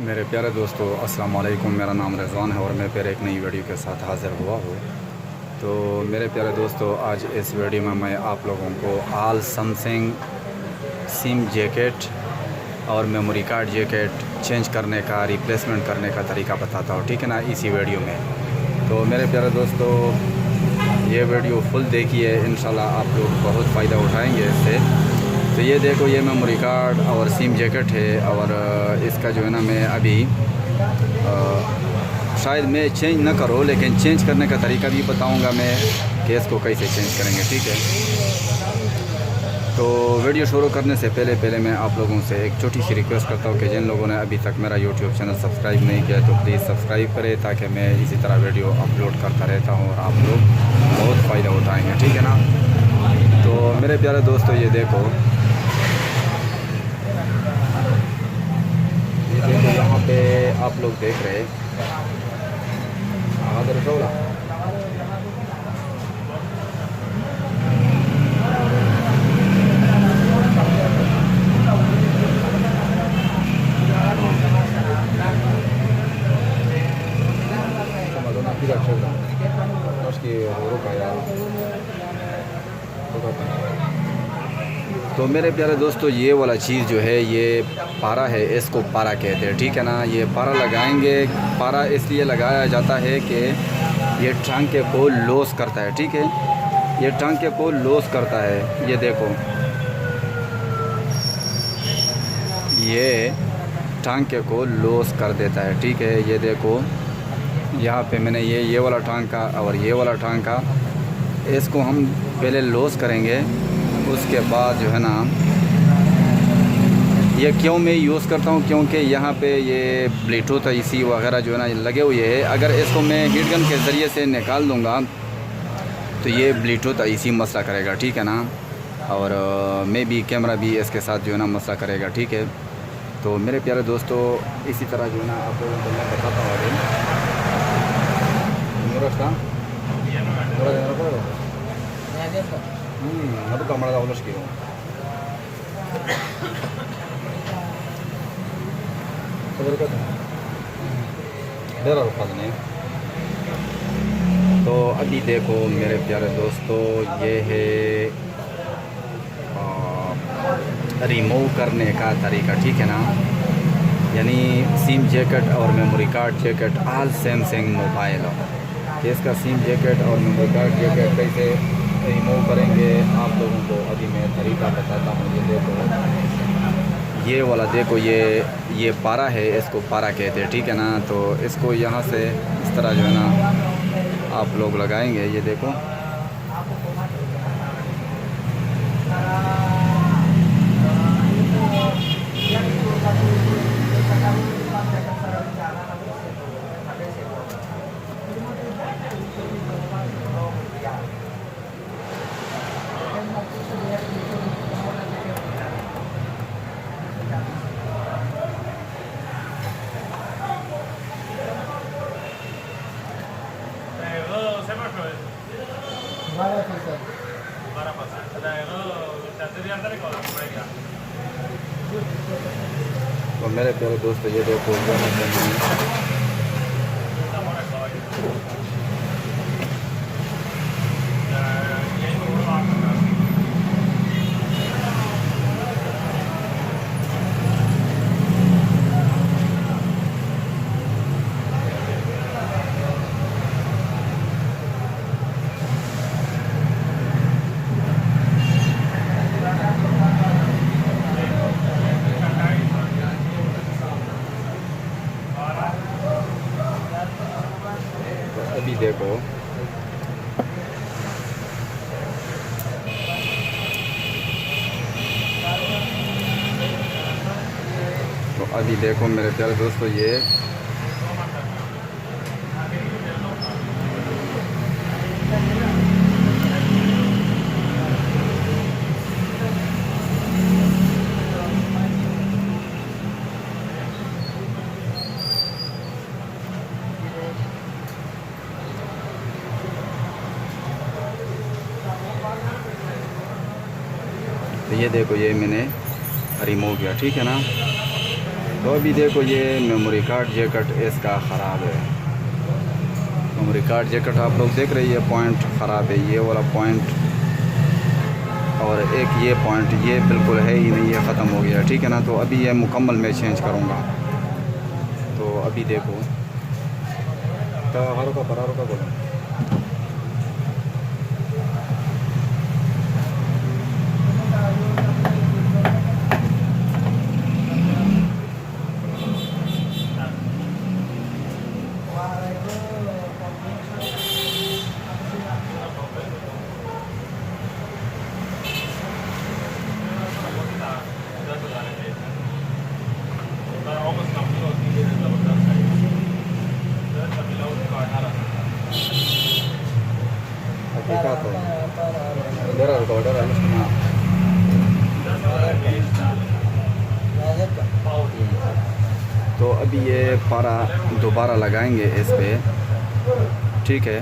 मेरे प्यारे दोस्तों, अस्सलाम वालेकुम। मेरा नाम रिज़वान है और मैं फिर एक नई वीडियो के साथ हाज़िर हुआ हूँ। तो मेरे प्यारे दोस्तों, आज इस वीडियो में मैं आप लोगों को ऑल समसंग सिम जैकेट और मेमोरी कार्ड जैकेट चेंज करने का, रिप्लेसमेंट करने का तरीका बताता हूँ, ठीक है ना, इसी वीडियो में। तो मेरे प्यारे दोस्तों, ये वीडियो फुल देखिए, इंशाल्लाह आप लोग बहुत फ़ायदा उठाएँगे इससे। तो ये देखो, ये मेमोरी कार्ड और सिम जैकेट है और इसका जो है ना, मैं अभी शायद मैं चेंज ना करो, लेकिन चेंज करने का तरीका भी बताऊंगा मैं कि इसको कैसे चेंज करेंगे, ठीक है। तो वीडियो शुरू करने से पहले मैं आप लोगों से एक छोटी सी रिक्वेस्ट करता हूँ कि जिन लोगों ने अभी तक मेरा यूट्यूब चैनल सब्सक्राइब नहीं किया तो प्लीज़ सब्सक्राइब करें, ताकि मैं इसी तरह वीडियो अपलोड करता रहता हूँ और आप लोग बहुत फ़ायदा उठाएँगे, ठीक है ना। तो मेरे प्यारे दोस्तों, ये देखो यहाँ पे आप लोग देख रहे हैं तो मेरे प्यारे दोस्तों, ये वाला चीज़ जो है ये पारा है, इसको पारा कहते हैं, ठीक है ना। ये पारा लगाएंगे, पारा इसलिए लगाया जाता है कि ये टांके को लॉस करता है, ठीक है। ये टांके को लॉस करता है, ये देखो, ये टांके को लॉस कर देता है, ठीक है। ये देखो, यहाँ पे मैंने ये वाला टांका और ये वाला टांका, इसको हम पहले लॉस करेंगे, उसके बाद जो है ना, ये क्यों मैं यूज़ करता हूँ, क्योंकि यहाँ पे ये ब्लूटूथ आईसी वगैरह जो है ना लगे हुए है। अगर इसको मैं हीट गन के ज़रिए से निकाल दूँगा तो ये ब्लूटूथ आईसी मसला करेगा, ठीक है ना। और मैं भी कैमरा भी इसके साथ जो है ना मसला करेगा, ठीक है। तो मेरे प्यारे दोस्तों, इसी तरह जो है ना आप लोगों को मैं बताता हूँ ಅದು ಕಮ್ಮಳದ ಅವಲಸ್ಕಿ तो अभी देखो मेरे प्यारे दोस्तों, ये है रिमूव करने का तरीका, ठीक है ना। यानी सिम जैकेट और memory card jacket all Samsung mobile, इसका सिम जैकेट और मेमोरी कार्ड जैकेट कैसे रिमूव करेंगे आप लोगों को अभी मैं तरीका बताता हूँ। ये देखो, ये वाला देखो, ये पारा है, इसको पारा कहते हैं, ठीक है ना। तो इसको यहाँ से इस तरह जो है ना आप लोग लगाएंगे, ये देखो। तो मेरे प्यारे दोस्त, ये देखो, अभी देखो, तो अभी देखो मेरे प्यारे दोस्तों, तो ये देखो, ये मैंने रिमूव किया, ठीक है ना। तो अभी देखो ये मेमोरी कार्ड जैकेट इसका ख़राब है। मेमोरी कार्ड जैकेट आप लोग देख रही है, पॉइंट ख़राब है, ये वाला पॉइंट और एक ये पॉइंट, ये बिल्कुल है ही नहीं, ये ख़त्म हो गया, ठीक है ना। तो अभी ये मुकम्मल मैं चेंज करूँगा। तो अभी देखो तो हर का परारों का बोलो। तो अभी ये पारा दोबारा लगाएंगे इस पे, ठीक है।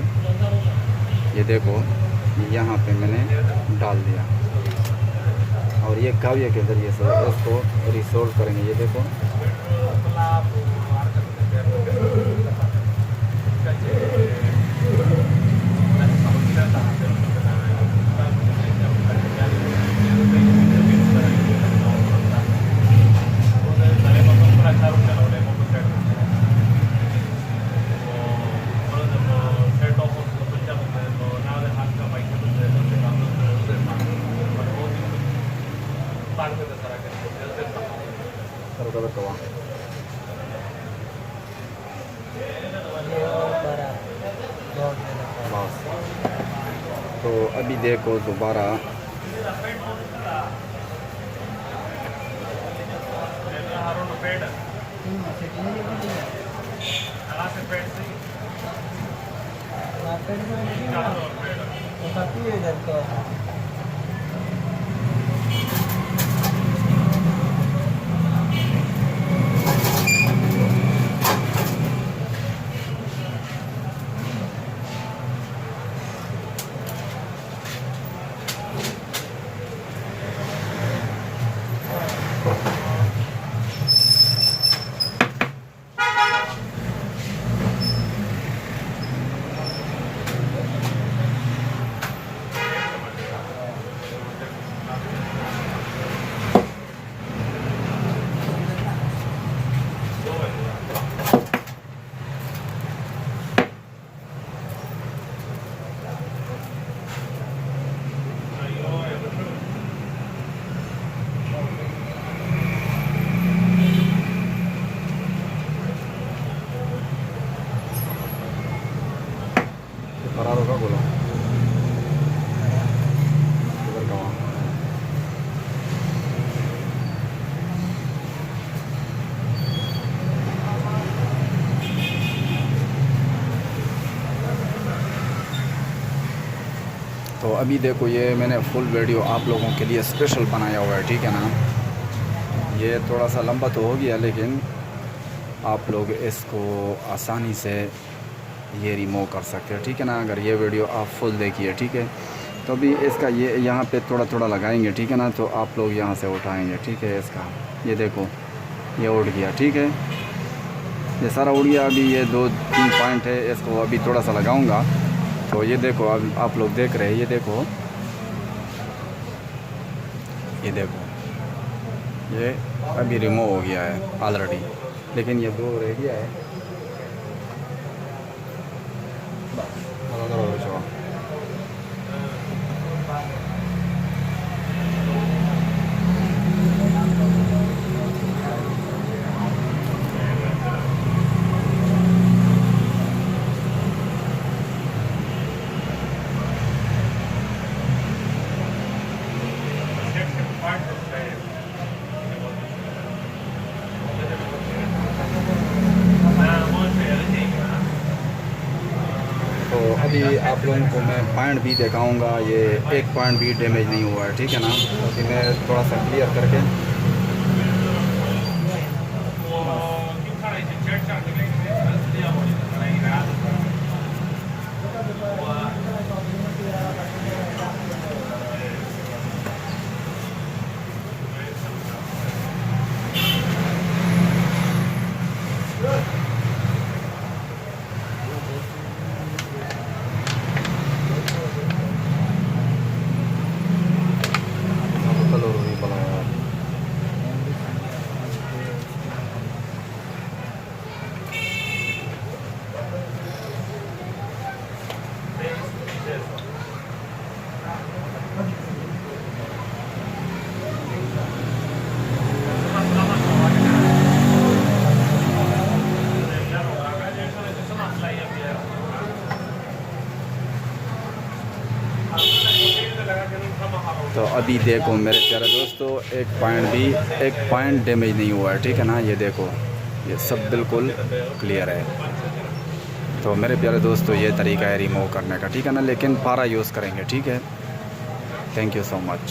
ये देखो यहाँ पे मैंने डाल दिया और ये काव्य के ज़रिए से इसको रिसोल्व करेंगे। ये देखो तो अभी देखो दोबारा फरार होगा बोलो इधर का वहाँ। तो अभी देखो ये मैंने फुल वीडियो आप लोगों के लिए स्पेशल बनाया हुआ है, ठीक है ना। ये थोड़ा सा लंबा तो हो गया लेकिन आप लोग इसको आसानी से ये रिमूव कर सकते हैं, ठीक है ना, अगर ये वीडियो आप फुल देखिए, ठीक है। तो अभी इसका ये यहाँ पे थोड़ा थोड़ा लगाएंगे, ठीक है ना। तो आप लोग यहाँ से उठाएंगे, ठीक है। इसका ये देखो ये उड़ गया, ठीक है, ये सारा उड़ गया। अभी ये 2-3 पॉइंट है, इसको अभी थोड़ा सा लगाऊंगा। तो ये देखो अब आप लोग देख रहे हैं, ये देखो ये देखो ये अभी रिमूव हो गया है ऑलरेडी, लेकिन ये 2 रह गया है। तो अभी आप लोगों को मैं पॉइंट भी दिखाऊंगा, ये एक पॉइंट भी डैमेज नहीं हुआ है, ठीक है ना। अभी मैं थोड़ा सा क्लियर करके भी देखो मेरे प्यारे दोस्तों, एक पॉइंट डैमेज नहीं हुआ है, ठीक है ना। ये देखो, ये सब बिल्कुल क्लियर है। तो मेरे प्यारे दोस्तों ये तरीका है रिमूव करने का, ठीक है ना, लेकिन पारा यूज़ करेंगे, ठीक है। Thank you so much.